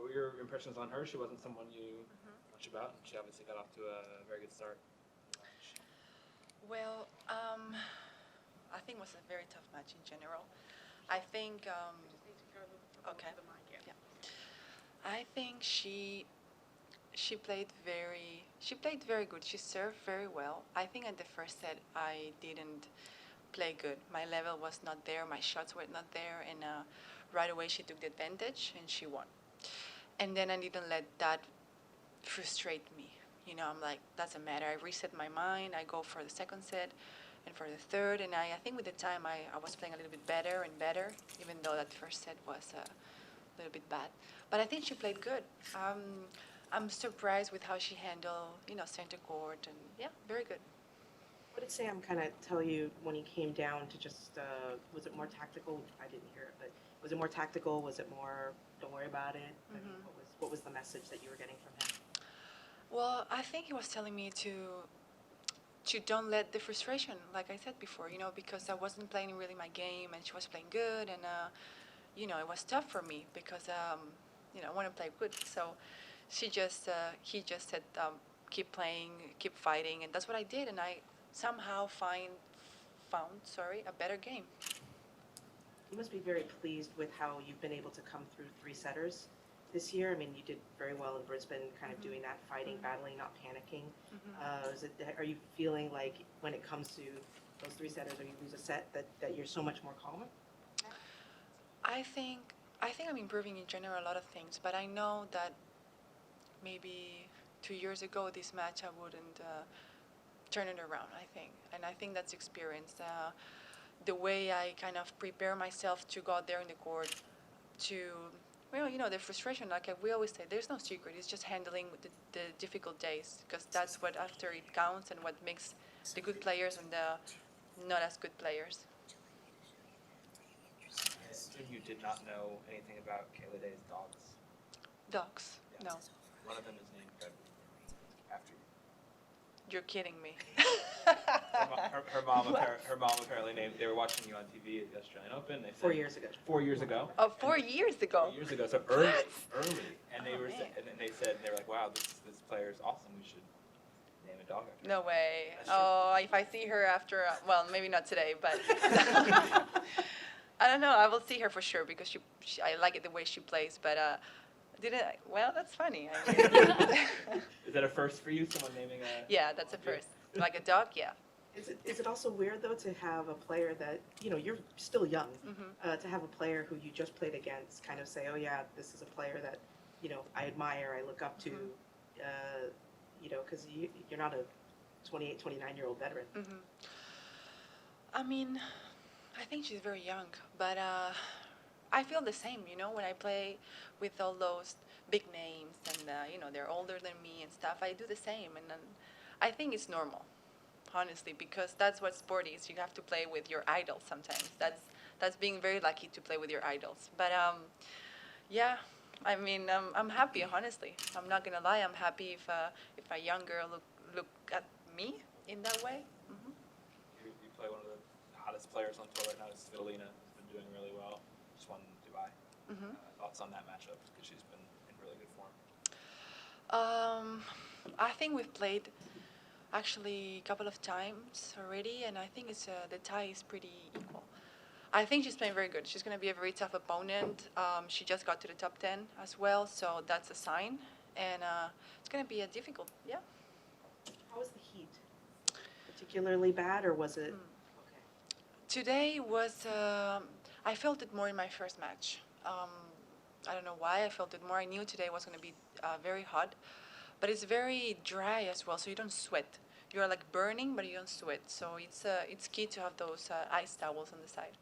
were your impressions on her? She wasn't someone you knew much about, and she obviously got off to a very good start. Well, I think it was a very tough match in general. I think, okay, yeah. I think she played very good. She served very well. I think at the first set I didn't play good. My level was not there. My shots were not there, and right away she took the advantage and she won. And then I didn't let that frustrate me. You know, I'm like, doesn't matter. I reset my mind. I go for the second set and for the third. And I think with the time I was playing a little bit better and better, even though that first set was a little bit bad. But I think she played good. I'm surprised with how she handled, center court. And yeah, very good. What did Sam kind of tell you when he came down to just, was it more tactical? I didn't hear it, but was it more tactical? Was it more, don't worry about it? I mean, what was the message that you were getting from him? Well, I think he was telling me to don't let the frustration, like I said before, because I wasn't playing really my game and she was playing good, and it was tough for me because I want to play good. So he just said, keep playing, keep fighting, and that's what I did, and I somehow found a better game. You must be very pleased with how you've been able to come through three setters this year. I mean, you did very well in Brisbane, kind of doing that, fighting, battling, not panicking. Are you feeling like when it comes to those three setters, or you lose a set, that you're so much more calmer? I think I'm improving in general a lot of things, but I know that maybe 2 years ago, this match I wouldn't turn it around, I think. And I think that's experience. The way I kind of prepare myself to go out there in the court to, the frustration, like we always say, there's no secret. It's just handling the difficult days, because that's what after it counts and what makes the good players and the not as good players. I assume you did not know anything about Kayla Day's dogs. Dogs? Yeah. No. One of them is named Garbiñe after you. You're kidding me. Her mom apparently named. They were watching you on TV at the Australian Open. They said, 4 years ago. 4 years ago. Oh, 4 years ago. 4 years ago, so early. And they were, and then they were like, "Wow, this player is awesome. We should name a dog after her." No way. That's Oh, if I see her after, well, maybe not today, but I don't know. I will see her for sure because I like it the way she plays. But well, that's funny. I mean, Is that a first for you? Someone naming a? yeah, that's a first. Like a dog, yeah. Is it also weird, though, to have a player that, you're still young, to have a player who you just played against kind of say, oh, yeah, this is a player that, I admire, I look up to, because you're not a 28, 29-year-old veteran. I mean, I think she's very young, but I feel the same, when I play with all those big names and, they're older than me and stuff. I do the same, and I think it's normal, honestly, because that's what sport is. You have to play with your idols sometimes. That's being very lucky to play with your idols. But yeah, I mean, I'm happy, honestly. I'm not gonna lie. I'm happy if a young girl look at me in that way. You play one of the hottest players on tour right now. Is Svitolina, who's been doing really well. Just won Dubai. Thoughts on that matchup, because she's been in really good form. I think we've played actually a couple of times already, and I think it's the tie is pretty equal. I think she's playing very good. She's going to be a very tough opponent. She just got to the top 10 as well, so that's a sign. And it's going to be a difficult, yeah. How was the heat? Particularly bad, or was it? Okay. Today was, I felt it more in my first match. I don't know why I felt it more. I knew today was going to be very hot, but it's very dry as well, so you don't sweat. You're like burning, but you don't sweat. So it's key to have those ice towels on the side.